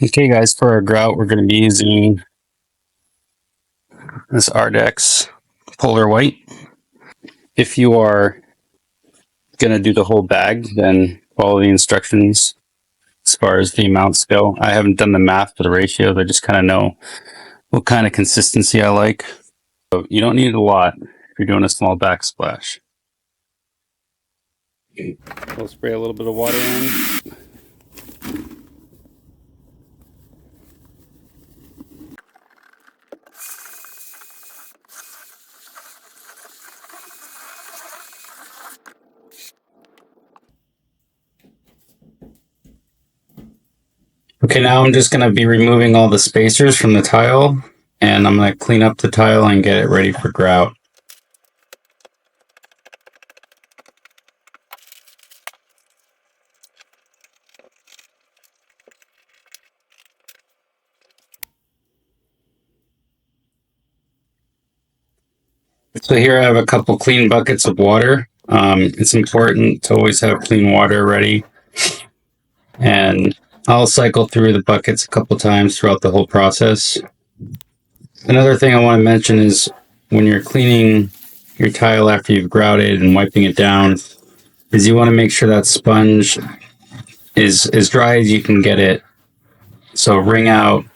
Okay guys, for our grout, we're going to be using this Ardex Polar White. If you are going to do the whole bag, then follow the instructions as far as the amounts go. I haven't done the math for the ratios, I just kind of know what kind of consistency I like. So you don't need a lot if you're doing a small backsplash. We'll spray a little bit of water in. Okay, now I'm just going to be removing all the spacers from the tile, and I'm going to clean up the tile and get it ready for grout. So here I have a couple clean buckets of water. It's important to always have clean water ready. And I'll cycle through the buckets a couple times throughout the whole process. Another thing I want to mention is when you're cleaning your tile after you've grouted and wiping it down, is you want to make sure that sponge is as dry as you can get it. So wring out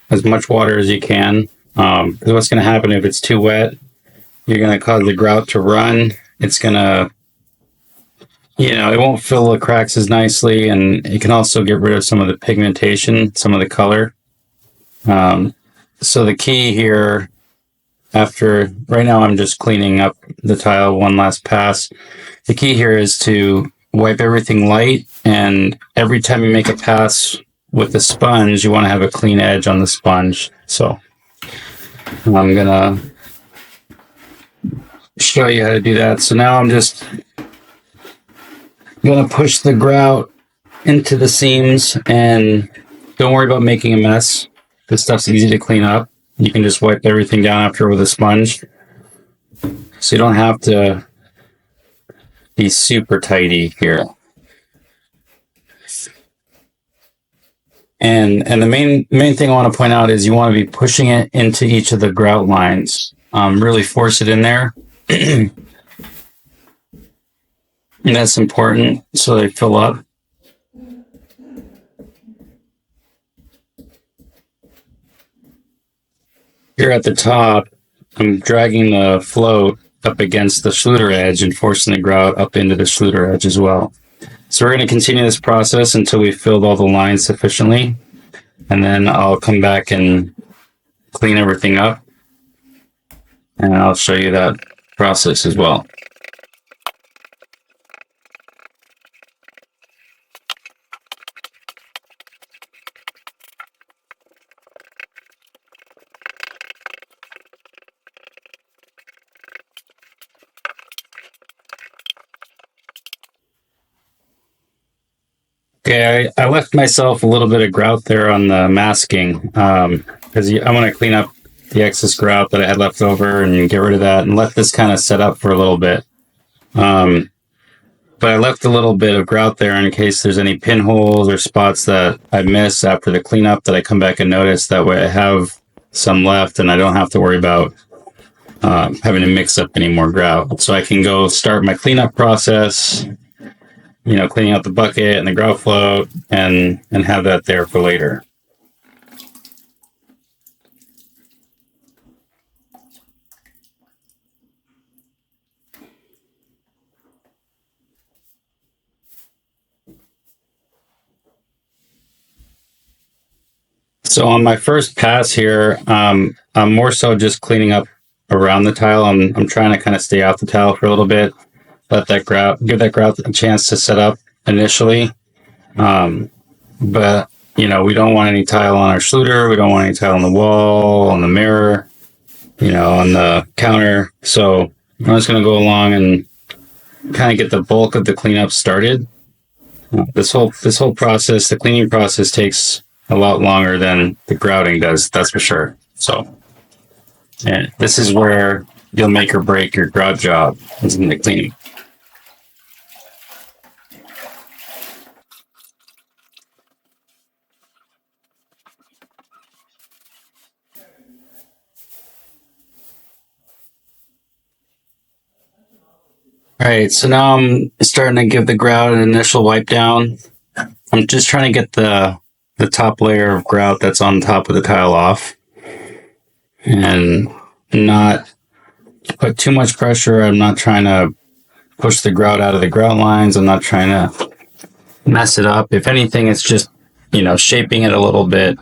as much water as you can. Because what's going to happen if it's too wet, you're going to cause the grout to run. It's going to, it won't fill the cracks as nicely, and it can also get rid of some of the pigmentation, some of the color. So the key here, right now I'm just cleaning up the tile one last pass. The key here is to wipe everything light, and every time you make a pass with the sponge, you want to have a clean edge on the sponge. So I'm going to show you how to do that. So now I'm just going to push the grout into the seams, and don't worry about making a mess. This stuff's easy to clean up. You can just wipe everything down after with a sponge. So you don't have to be super tidy here. And the main thing I want to point out is you want to be pushing it into each of the grout lines. Really force it in there. And that's important so they fill up. Here at the top, I'm dragging the float up against the Schluter edge and forcing the grout up into the Schluter edge as well. So we're going to continue this process until we've filled all the lines sufficiently, and then I'll come back and clean everything up, and I'll show you that process as well. Okay, I left myself a little bit of grout there on the masking because I want to clean up the excess grout that I had left over and get rid of that and let this kind of set up for a little bit. But I left a little bit of grout there in case there's any pinholes or spots that I miss after the cleanup that I come back and notice. That way I have some left and I don't have to worry about having to mix up any more grout. So I can go start my cleanup process, cleaning out the bucket and the grout float, and have that there for later. So on my first pass here, I'm more so just cleaning up around the tile. I'm trying to kind of stay off the tile for a little bit, let that grout, give that grout a chance to set up initially. But we don't want any tile on our Schluter. We don't want any tile on the wall, on the mirror, on the counter. So I'm just going to go along and kind of get the bulk of the cleanup started. This whole process, the cleaning process, takes a lot longer than the grouting does. That's for sure. So, and this is where you'll make or break your grout job, is in the cleaning. All right, so now I'm starting to give the grout an initial wipe down. I'm just trying to get the top layer of grout that's on top of the tile off, and not put too much pressure. I'm not trying to push the grout out of the grout lines. I'm not trying to mess it up. If anything, it's just, shaping it a little bit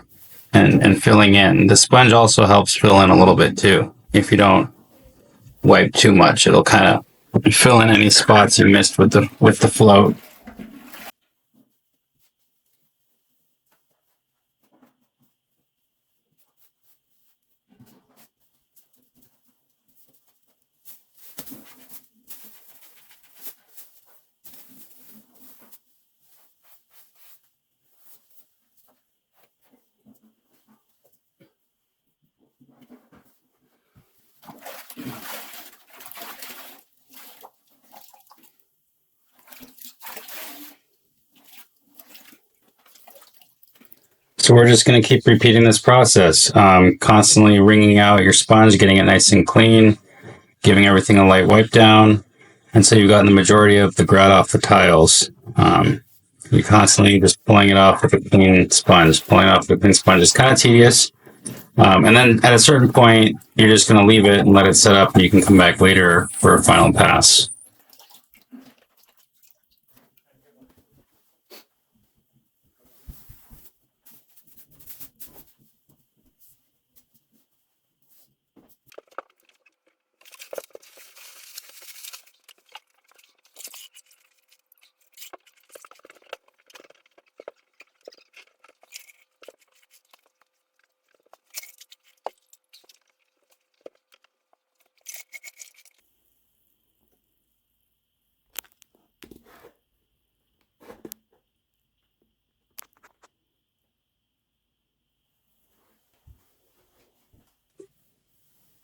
and filling in. The sponge also helps fill in a little bit too. If you don't wipe too much, it'll kind of fill in any spots you missed with the float. So we're just going to keep repeating this process, constantly wringing out your sponge, getting it nice and clean, giving everything a light wipe down, and so you've gotten the majority of the grout off the tiles. You're constantly just pulling it off with a clean sponge, pulling it off with a clean sponge. It's kind of tedious. And then at a certain point, you're just going to leave it and let it set up, and you can come back later for a final pass.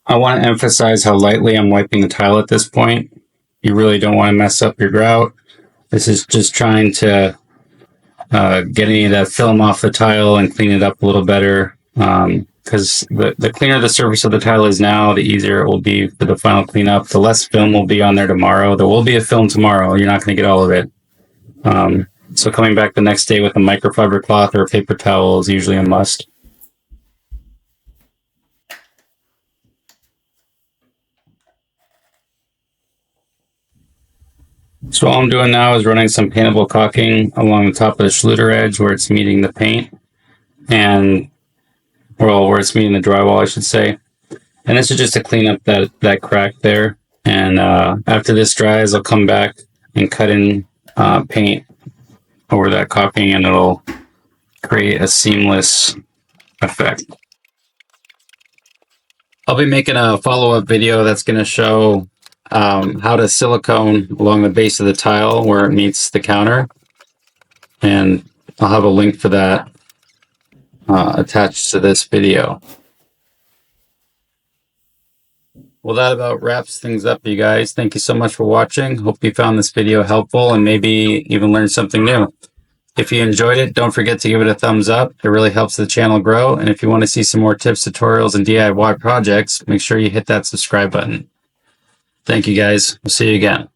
I want to emphasize how lightly I'm wiping the tile at this point. You really don't want to mess up your grout. This is just trying to get any of that film off the tile and clean it up a little better. Because the cleaner the surface of the tile is now, the easier it will be for the final cleanup. The less film will be on there tomorrow. There will be a film tomorrow. You're not going to get all of it. So coming back the next day with a microfiber cloth or a paper towel is usually a must. So all I'm doing now is running some paintable caulking along the top of the Schluter edge where it's meeting the paint, and where it's meeting the drywall, I should say. And this is just to clean up that crack there. And after this dries, I'll come back and cut in paint over that caulking, and it'll create a seamless effect. I'll be making a follow-up video that's going to show how to silicone along the base of the tile where it meets the counter, and I'll have a link for that attached to this video. Well, that about wraps things up, you guys. Thank you so much for watching. Hope you found this video helpful and maybe even learned something new. If you enjoyed it, don't forget to give it a thumbs up. It really helps the channel grow. And if you want to see some more tips, tutorials, and DIY projects, make sure you hit that subscribe button. Thank you, guys. We'll see you again.